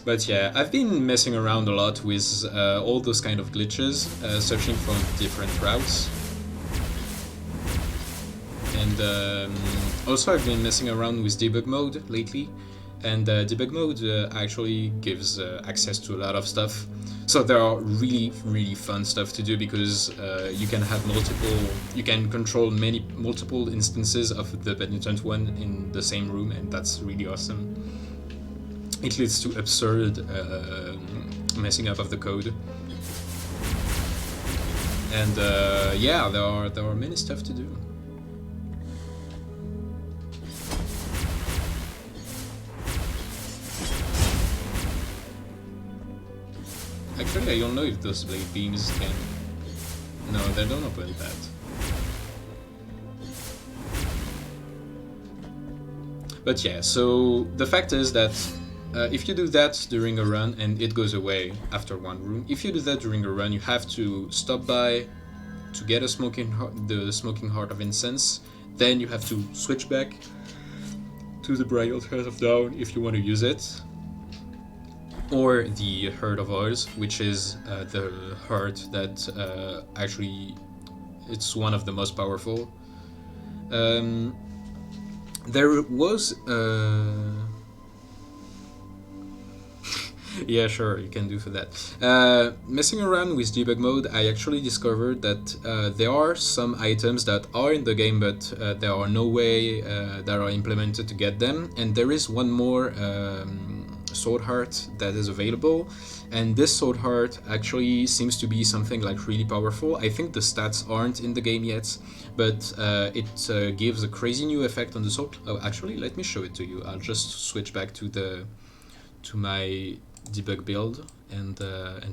But yeah, I've been messing around a lot with all those kind of glitches, searching for different routes. And also I've been messing around with debug mode lately, and debug mode actually gives access to a lot of stuff. So there are really fun stuff to do, because you can have you can control multiple instances of the penitent one in the same room, and that's really awesome. It leads to absurd messing up of the code. And yeah, there are many stuff to do. Actually, I don't know if those blade beams can... No, they don't open that. But yeah, so the fact is that if you do that during a run and it goes away after one room, if you do that during a run, you have to stop by to get the smoking heart of incense. Then you have to switch back to the bridal heart of dawn if you want to use it, or the heart of oils, which is the heart that actually it's one of the most powerful. There was yeah, sure, you can do for that. Messing around with debug mode, I actually discovered that there are some items that are in the game, but there are no way that are implemented to get them. And there is one more sword heart that is available, and this sword heart actually seems to be something like really powerful. I think the stats aren't in the game yet, but it gives a crazy new effect on the sword. Oh, actually, let me show it to you. I'll just switch back to my debug build and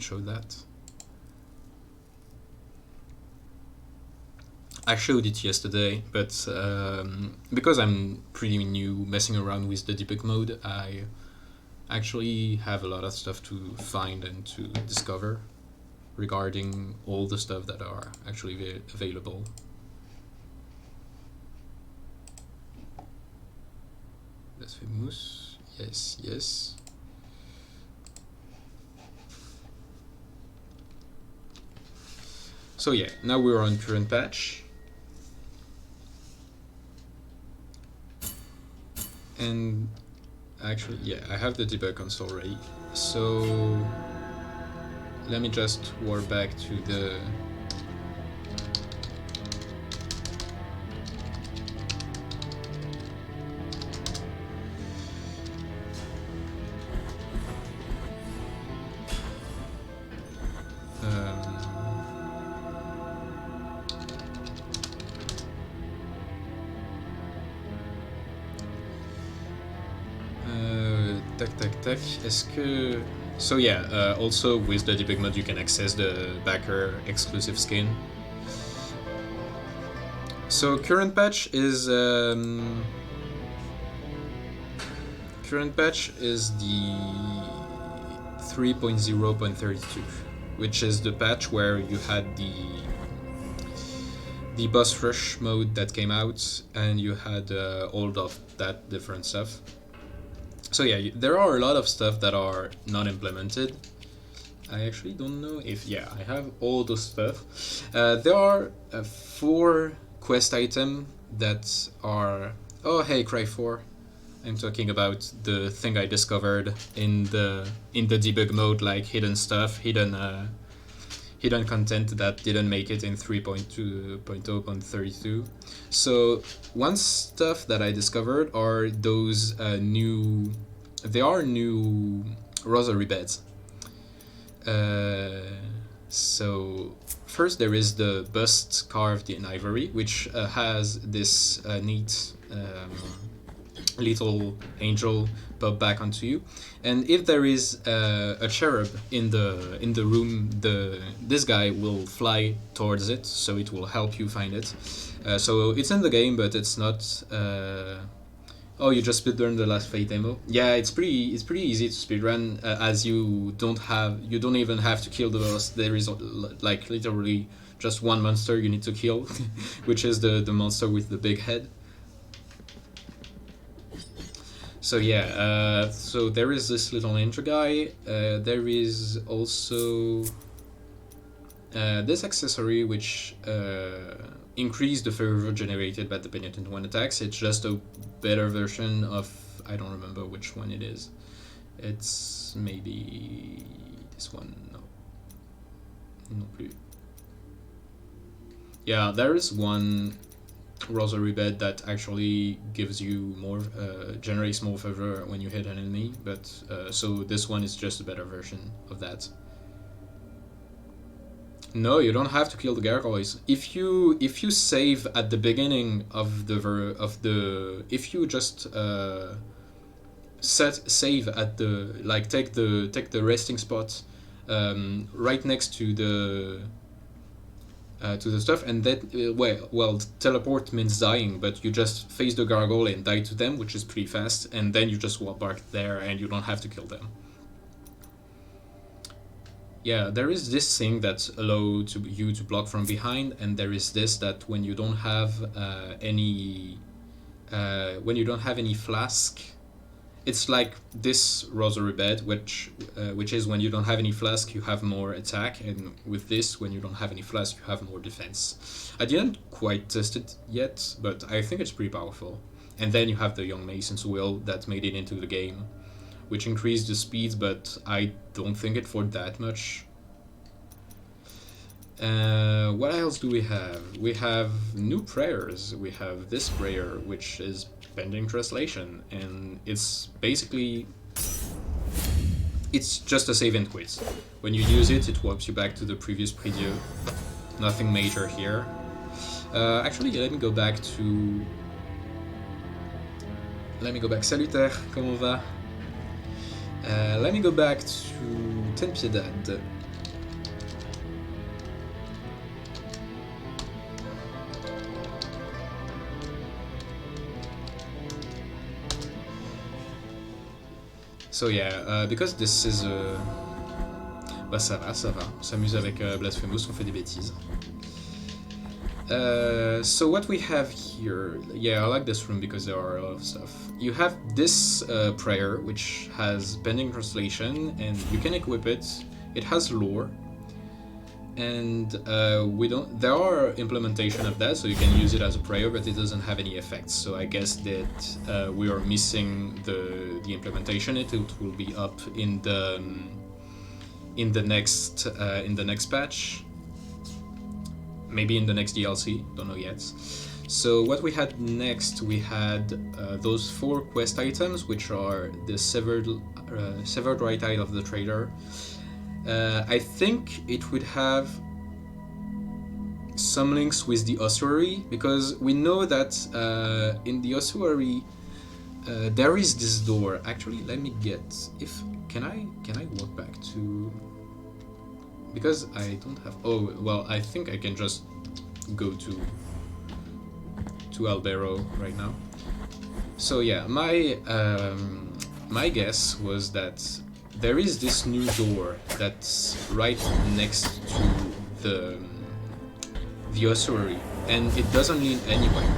show that. I showed it yesterday, but because I'm pretty new messing around with the debug mode, I actually have a lot of stuff to find and to discover regarding all the stuff that are actually available. Blasphemous, yes, yes. So yeah, now we're on current patch. And actually, yeah, I have the debug console ready. So let me just warp back to the tac. Est-ce que... So yeah, also with the debug mode you can access the backer exclusive skin. So current patch is the 3.0.32, which is the patch where you had the boss rush mode that came out, and you had all of that different stuff. So yeah, there are a lot of stuff that are not implemented. I actually don't know if... Yeah, I have all the stuff. There are 4 quest items that are... Oh, hey, Cry4. I'm talking about the thing I discovered in the debug mode, like hidden stuff, hidden content that didn't make it in 3.2.0.32. So one stuff that I discovered are those new Rosary beds. So first there is the bust carved in ivory, which has this neat little angel pop back onto you, and if there is a cherub in the room, this guy will fly towards it, so it will help you find it. So it's in the game, but it's not. Oh, you just speedrun the last Fate demo? Yeah, it's pretty easy to speedrun, as you don't even have to kill the boss. There is like literally just one monster you need to kill, which is the monster with the big head. So yeah, so there is this little ninja guy. There is also this accessory which increase the fervor generated by the penitent one attacks. It's just a better version of, I don't remember which one it is. It's maybe this one. No, non plus. Yeah, there is one Rosary bed that actually gives you more, generates more fervor when you hit an enemy, but so this one is just a better version of that. No, you don't have to kill the gargoyles. If you save at the beginning of the if you just save at the, like, take the resting spot right next to the stuff, and that well, teleport means dying, but you just face the gargoyle and die to them, which is pretty fast, and then you just walk back there and you don't have to kill them. Yeah, there is this thing that allows you to block from behind, and there is this that when you don't have any flask, it's like this Rosary bed, which is when you don't have any flask, you have more attack, and with this, when you don't have any flask, you have more defense. I didn't quite test it yet, but I think it's pretty powerful. And then you have the Young Mason's Will that made it into the game, which increased the speed, but I don't think it for that much. What else do we have? We have new prayers. We have this prayer, which is pending translation, and it's basically, it's just a save and quit. When you use it, it warps you back to the previous preview. Nothing major here. Actually, let me go back. Salutaire, comment va? Let me go back to Ten Piedad. So yeah, because this is bah ça va, on s'amuse avec Blasphemous, on fait des bêtises. So what we have here, yeah, I like this room because there are a lot of stuff. You have this prayer, which has pending translation, and you can equip it. It has lore, and there are implementation of that, so you can use it as a prayer, but it doesn't have any effects. So I guess that we are missing the implementation. It will be up in the next patch. Maybe in the next DLC, don't know yet. So what we had next, we had those 4 quest items, which are the severed right eye of the traitor. I think it would have some links with the ossuary, because we know that in the ossuary there is this door. Actually, let me get, can I walk back to, because I don't have, oh well, I think I can just go to Albero right now. So yeah, my guess was that there is this new door that's right next to the ossuary, and it doesn't lead anywhere.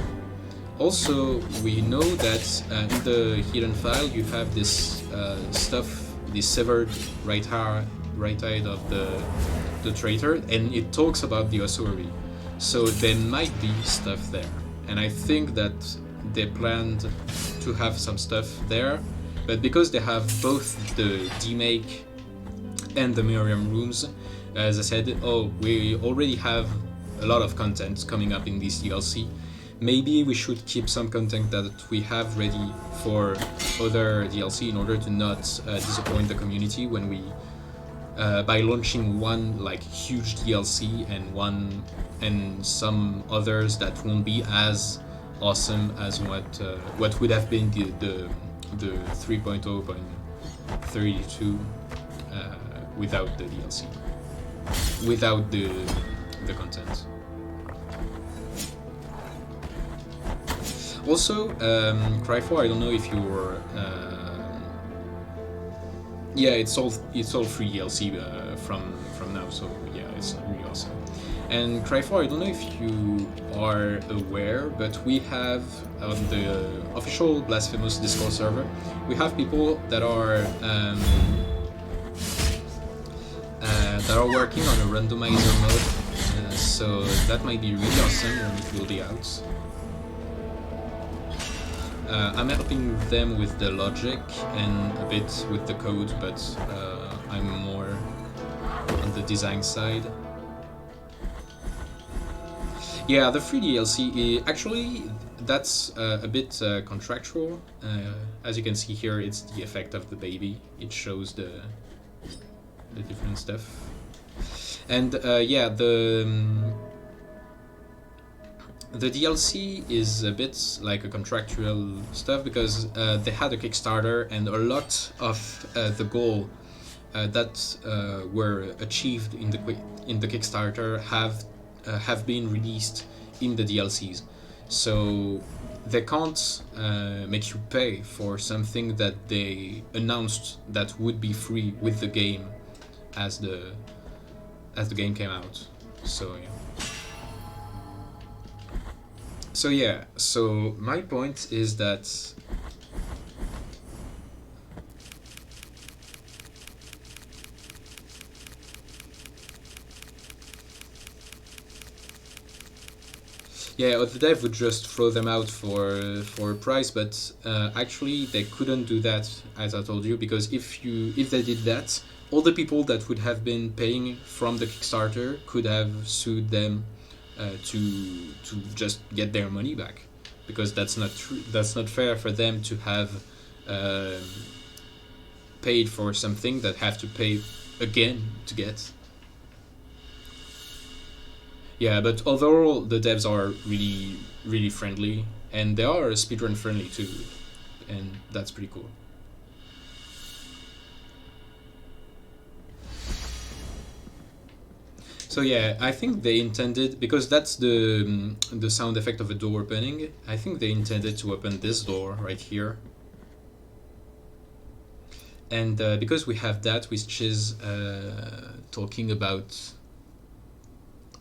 Also, we know that in the hidden file you have this stuff, the severed right eye of the traitor, and it talks about the ossuary. So there might be stuff there, and I think that they planned to have some stuff there, but because they have both the demake and the Miriam rooms, as I said, we already have a lot of content coming up in this DLC. Maybe we should keep some content that we have ready for other DLC in order to not disappoint the community when we by launching one like huge DLC and some others that won't be as awesome as what would have been the 3.0.32 without the DLC, without the content. Also, Cry4, I don't know if you're yeah, it's all free DLC from now, so yeah, it's really awesome. And Cry4, I don't know if you are aware, but we have on the official Blasphemous Discord server, we have people that are working on a randomizer mode, so that might be really awesome when it will be out. I'm helping them with the logic and a bit with the code, but I'm more on the design side. Yeah, the free DLC, actually, that's a bit contractual. As you can see here, it's the effect of the baby. It shows the different stuff. And yeah, the DLC is a bit like a contractual stuff because they had a Kickstarter and a lot of the goal that were achieved in the Kickstarter have been released in the DLCs, so they can't make you pay for something that they announced that would be free with the game as the game came out. So yeah. So my point is that yeah, the dev would just throw them out for a price, but actually they couldn't do that, as I told you, because if they did that, all the people that would have been paying from the Kickstarter could have sued them to just get their money back, because that's not true. That's not fair for them to have paid for something that have to pay again to get. Yeah, but overall the devs are really, really friendly, and they are speedrun friendly too, and that's pretty cool. So yeah, I think they intended, because that's the sound effect of a door opening, I think they intended to open this door right here. And because we have that, which is talking about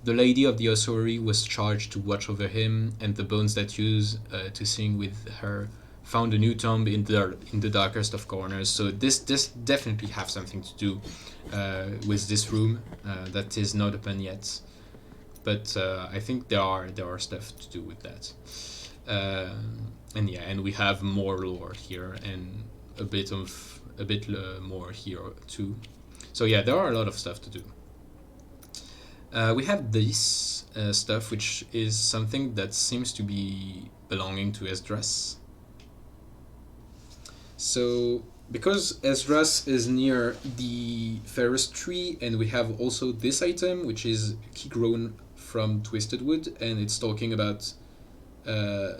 the lady of the ossuary was charged to watch over him, and the bones that used to sing with her found a new tomb in the darkest of corners. So this definitely have something to do with this room that is not open yet. But I think there are stuff to do with that. And yeah, and we have more lore here and a bit more here too. So yeah, there are a lot of stuff to do. We have this stuff, which is something that seems to be belonging to Esdras. So, because Esdras is near the Ferris tree, and we have also this item, which is key grown from Twisted Wood, and it's talking about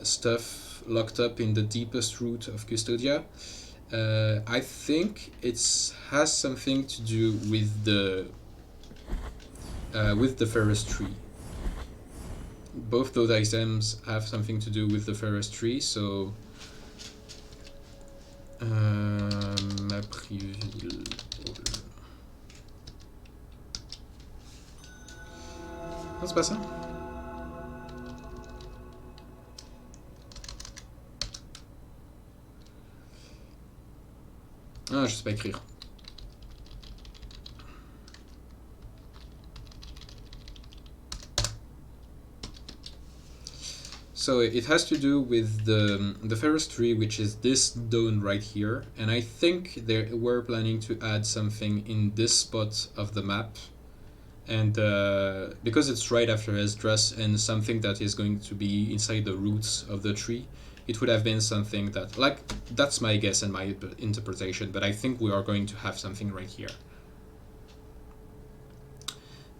stuff locked up in the deepest root of Custodia. I think it has something to do with the Ferris tree. Both those items have something to do with the Ferris tree, so non, c'est pas ça. Ah, je sais pas écrire. So it has to do with the Ferris tree, which is this dome right here, and I think they were planning to add something in this spot of the map, and because it's right after Esdras and something that is going to be inside the roots of the tree, it would have been something that, like, that's my guess and my interpretation, but I think we are going to have something right here.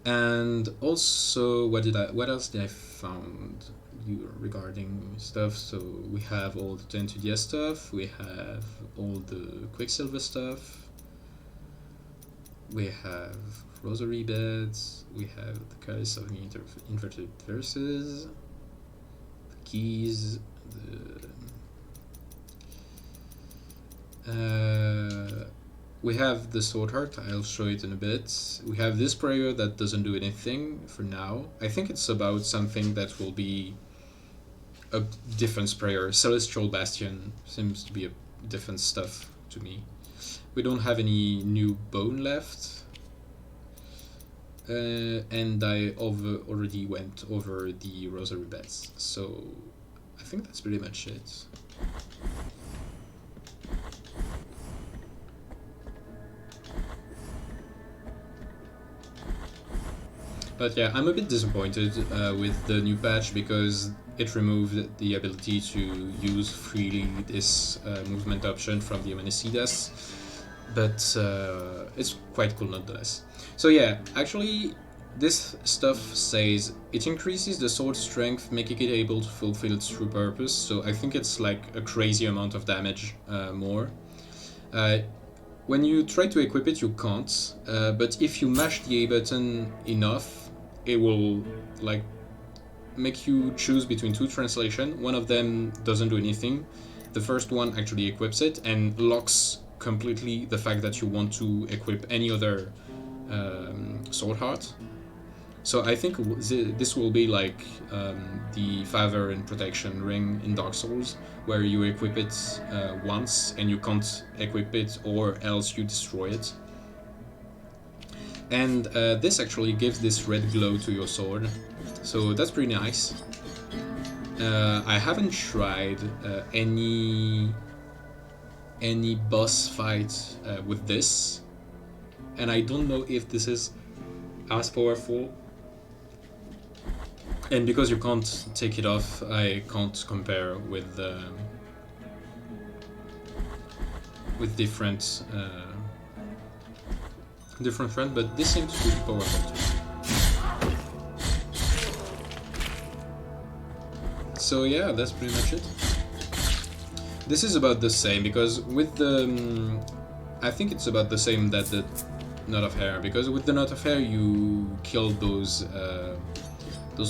And also, what else did I found regarding stuff? So we have all the 10-2DS stuff, we have all the Quicksilver stuff, we have Rosary beds, we have the Curse of Inverted Verses, the keys, We have the sword heart, I'll show it in a bit. We have this prayer that doesn't do anything for now. I think it's about something that will be a different prayer. Celestial Bastion seems to be a different stuff to me. We don't have any new bone left. And I already went over the Rosary beds, so I think that's pretty much it. But yeah, I'm a bit disappointed with the new patch because it removed the ability to use freely this movement option from the Amanecidas, but it's quite cool nonetheless. So yeah, actually this stuff says it increases the sword's strength, making it able to fulfill its true purpose, so I think it's like a crazy amount of damage more. When you try to equip it, you can't, but if you mash the A button enough, it will like make you choose between two translations. One of them doesn't do anything. The first one actually equips it and locks completely the fact that you want to equip any other sword heart. So I think this will be like the Favor and Protection ring in Dark Souls, where you equip it once and you can't equip it, or else you destroy it. And this actually gives this red glow to your sword, so that's pretty nice. I haven't tried any boss fight with this, and I don't know if this is as powerful. And because you can't take it off, I can't compare with different friend, but this seems to be powerful too. So yeah, that's pretty much it. This is about the same, because with the I think it's about the same that the Knot of Hair, because with the Knot of Hair you kill those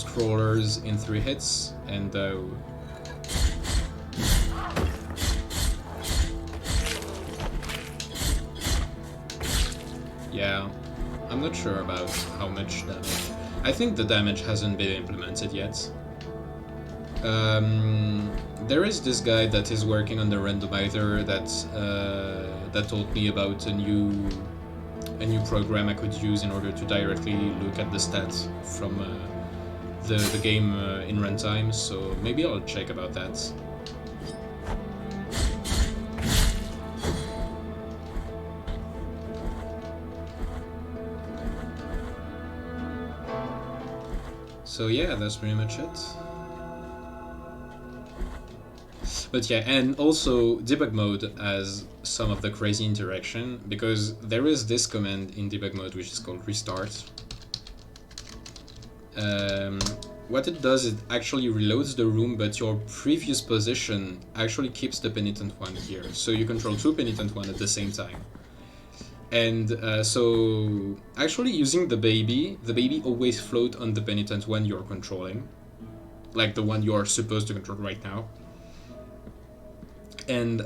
crawlers in 3 hits, and yeah, I'm not sure about how much damage. I think the damage hasn't been implemented yet. There is this guy that is working on the randomizer that told me about a new program I could use in order to directly look at the stats from the game in runtime, so maybe I'll check about that. So yeah, that's pretty much it. But yeah, and also debug mode has some of the crazy interaction, because there is this command in debug mode which is called restart. What it does, it actually reloads the room, but your previous position actually keeps the penitent one here, so you control 2 penitent one at the same time. And so actually using the baby always floats on the penitent one you're controlling, like the one you're supposed to control right now. And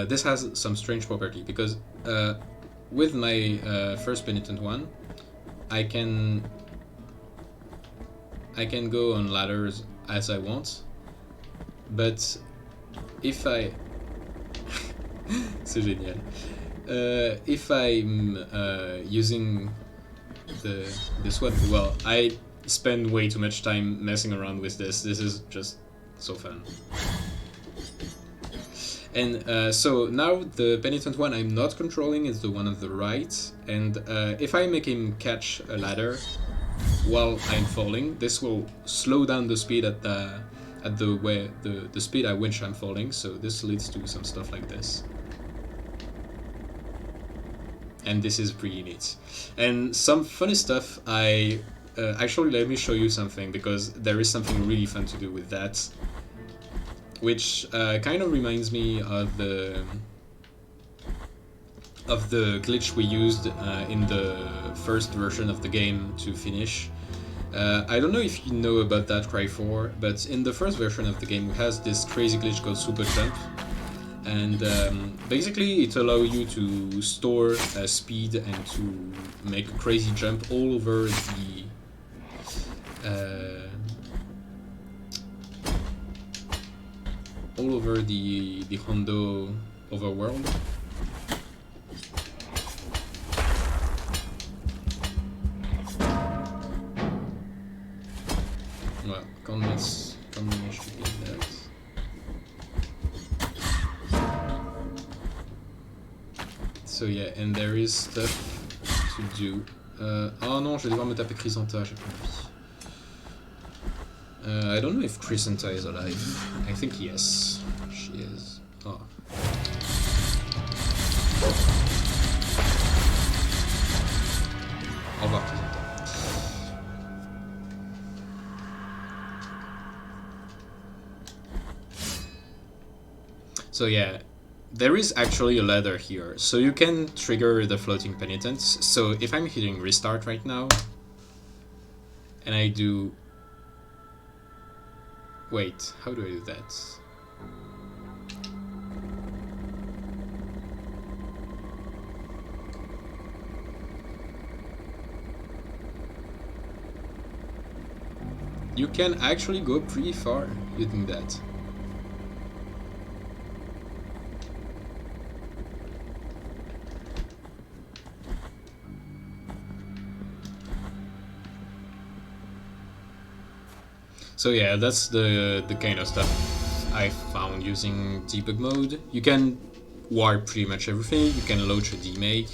this has some strange property, because with my first penitent one, I can go on ladders as I want, but if I c'est génial. If I'm using this one, well, I spend way too much time messing around with this. This is just so fun. And so now the penitent one I'm not controlling is the one on the right, and if I make him catch a ladder while I'm falling, this will slow down the speed at the speed at which I'm falling. So this leads to some stuff like this. And this is pretty neat. And some funny stuff, actually let me show you something, because there is something really fun to do with that, which kind of reminds me of the glitch we used in the first version of the game to finish. I don't know if you know about that, Cry4, but in the first version of the game we has this crazy glitch called Super Jump. and basically it allows you to store speed and to make a crazy jump all over the Hondo overworld. Well, can't manage to get that. So yeah, and there is stuff to do. Oh non, je vais devoir me taper Chrysanta, j'ai pas envie. I don't know if Chrysanta is alive. I think yes, she is. Oh. Au revoir Chrysanta. So yeah, there is actually a ladder here, so you can trigger the floating penitence. So if I'm hitting restart right now, and I do... Wait, how do I do that? You can actually go pretty far using that. So yeah, that's the kind of stuff I found using debug mode. You can warp pretty much everything, you can launch a demake.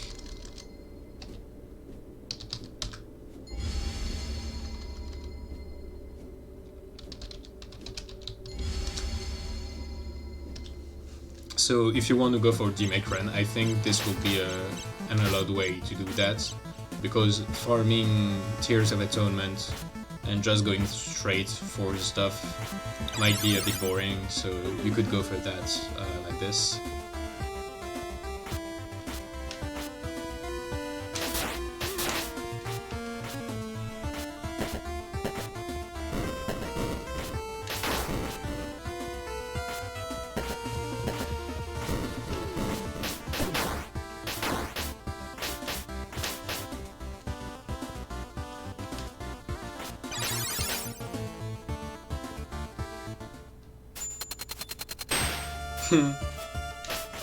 So if you want to go for demake run, I think this will be an allowed way to do that, because farming Tears of Atonement and just going straight for stuff might be a bit boring, so you could go for that like this.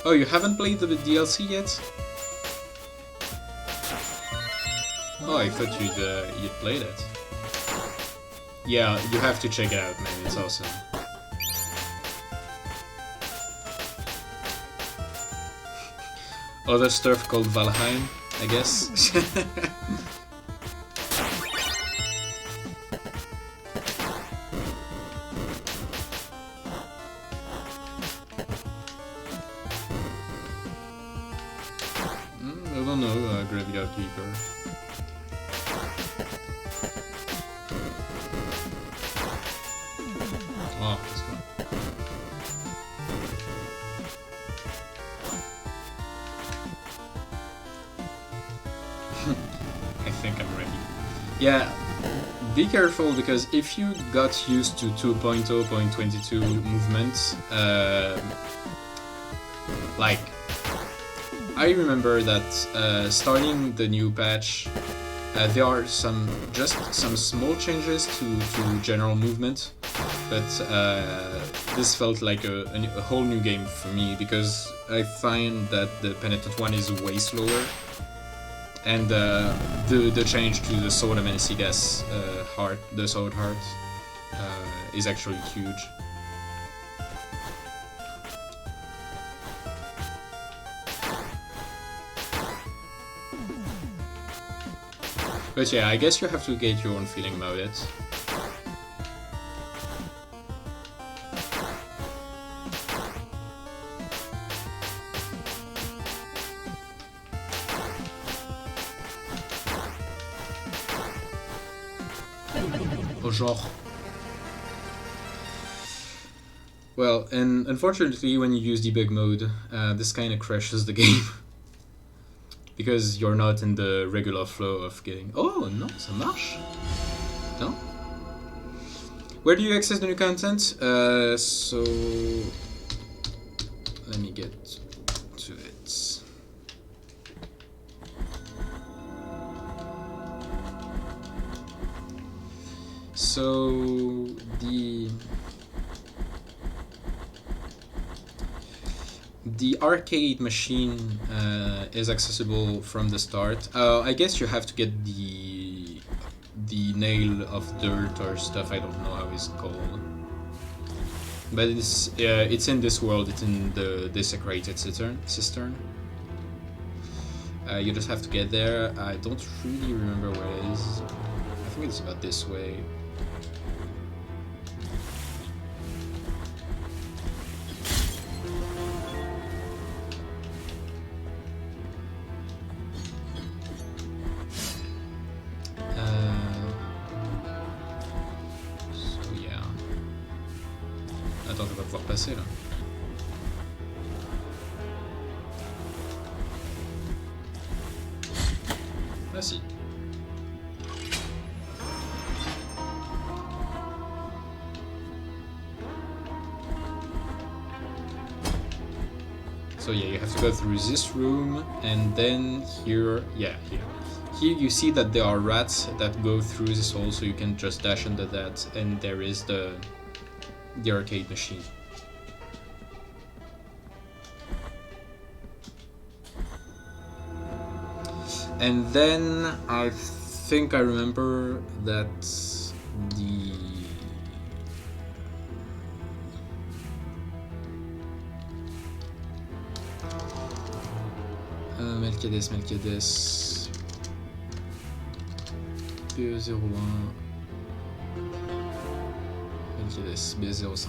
Oh, you haven't played the DLC yet? Oh, I thought you'd played it. Yeah, you have to check it out, man. It's awesome. Other stuff called Valheim, I guess. I don't know, Graveyard Keeper. Oh, this one. I think I'm ready. Yeah, be careful, because if you got used to 2.0.22 movement, like, I remember that starting the new patch, there are some small changes to general movement, but this felt like a whole new game for me, because I find that the Penitent one is way slower, and the change to the Sword of Menesigas heart, the Sword Heart, is actually huge. But yeah, I guess you have to get your own feeling about it. Au genre. Well, and unfortunately when you use debug mode, this kind of crashes the game. Because you're not in the regular flow of getting... Oh, non, ça marche. Non? Where do you access the new content? let me get to it. So the arcade machine is accessible from the start. I guess you have to get the nail of dirt or stuff. I don't know how it's called, but it's in this world. It's in the desecrated cistern. You just have to get there. I don't really remember where it is. I think it's about this way. Attends, je vais pouvoir passer là. Ah si. So yeah, you have to go through this room, and then here, yeah, here. Here you see that there are rats that go through this hole, so you can just dash under that, and there is the arcade machine. And then I think I remember that the Melquiades PE01 Melquiades B05.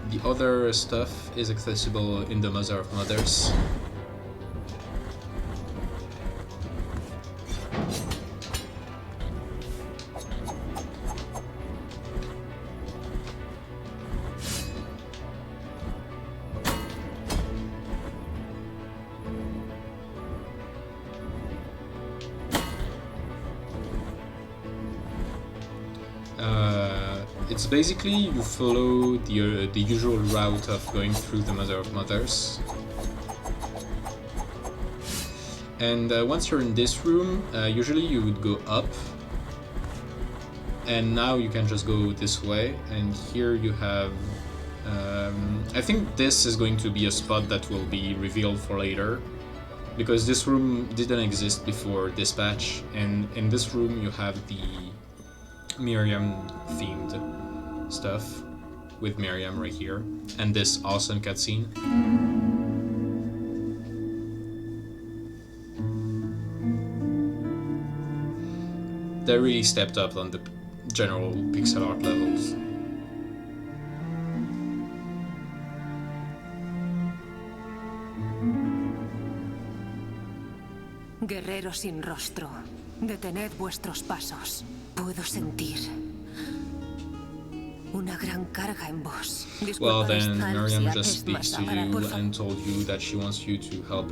The other stuff is accessible in the Mother of Mothers. It's basically you follow the usual route of going through the Mother of Mothers. And once you're in this room, usually you would go up. And now you can just go this way. And here you have... I think this is going to be a spot that will be revealed for later. Because this room didn't exist before this patch. And in this room you have the Miriam themed stuff with Miriam right here, and this awesome cutscene. They really stepped up on the general pixel art levels. Guerrero sin rostro, detened vuestros pasos. Puedo sentir una gran carga en vos. Well, then Miriam just speaks to you and told you that she wants you to help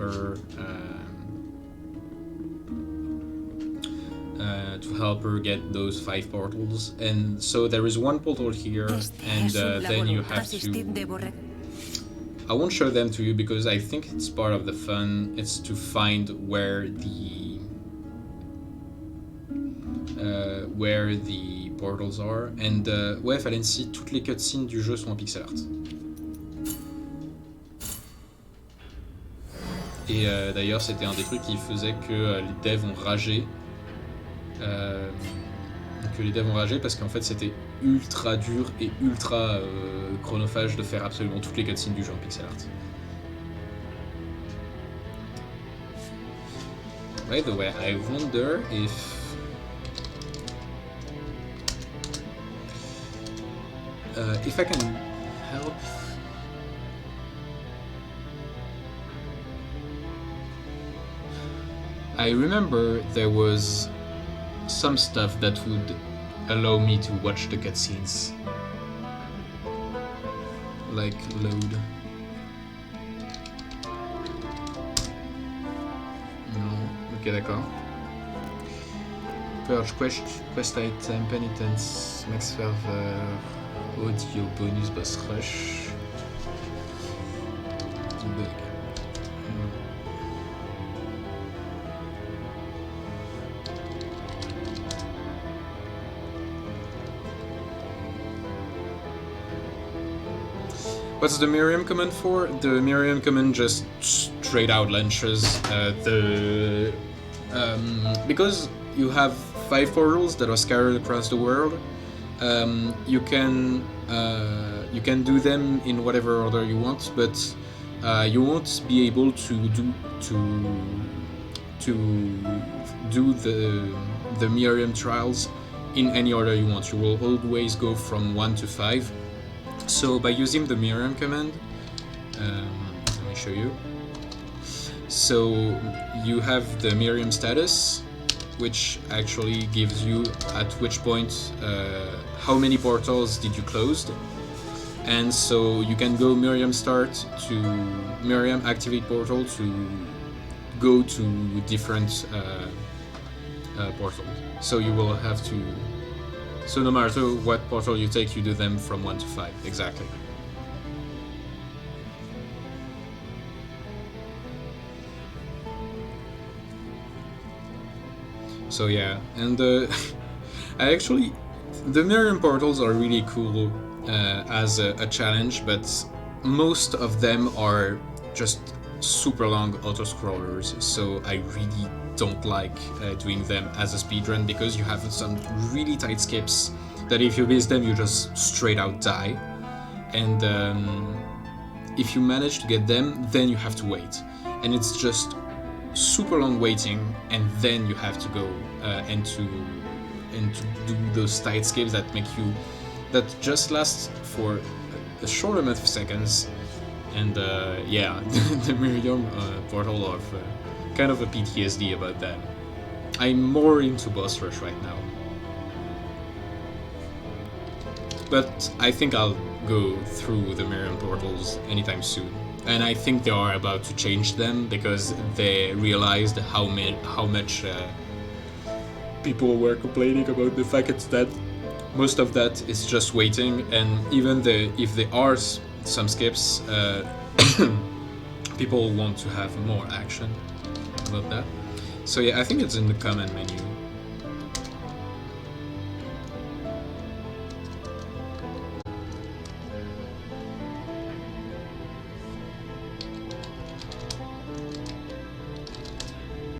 her get those 5 portals. And so there is one portal here, and then you have to... I won't show them to you because I think it's part of the fun. It's to find where the portals are. And ouais, fallait ainsi toutes les cutscenes du jeu sont en pixel art. Et d'ailleurs, c'était un des trucs qui faisait que les devs ont ragé. Parce qu'en fait, c'était ultra dur et ultra chronophage de faire absolument toutes les cutscenes du jeu en pixel art. By the way, I wonder if I can help. I remember there was some stuff that would allow me to watch the cutscenes. Like load. Non, ok d'accord. Purge quest item, penitence, max fervor, audio bonus, boss rush. Debug. What's the Miriam command for? The Miriam command just straight out launches because you have 5 portals that are scattered across the world. You can do them in whatever order you want, but you won't be able to do the Miriam trials in any order you want. You will always go from 1 to 5. So by using the Miriam command, let me show you. So you have the Miriam status, which actually gives you at which point how many portals did you close, and so you can go Miriam start to Miriam activate portal to go to different portals. So you will have to. So no matter what portal you take, you do them from 1 to 5, exactly. So yeah, and I actually, the Miriam portals are really cool as a challenge, but most of them are just super long auto-scrollers, so I really don't like doing them as a speedrun, because you have some really tight skips that if you miss them you just straight out die, and if you manage to get them then you have to wait, and it's just super long waiting, and then you have to go and to do those tight skips that just last for a short amount of seconds, and yeah, the Miriam portal of kind of a PTSD about that. I'm more into boss rush right now, but I think I'll go through the Miriam portals anytime soon, and I think they are about to change them because they realized how much people were complaining about the fact that most of that is just waiting, and even if there are some skips, people want to have more action about that. So yeah, I think it's in the command menu.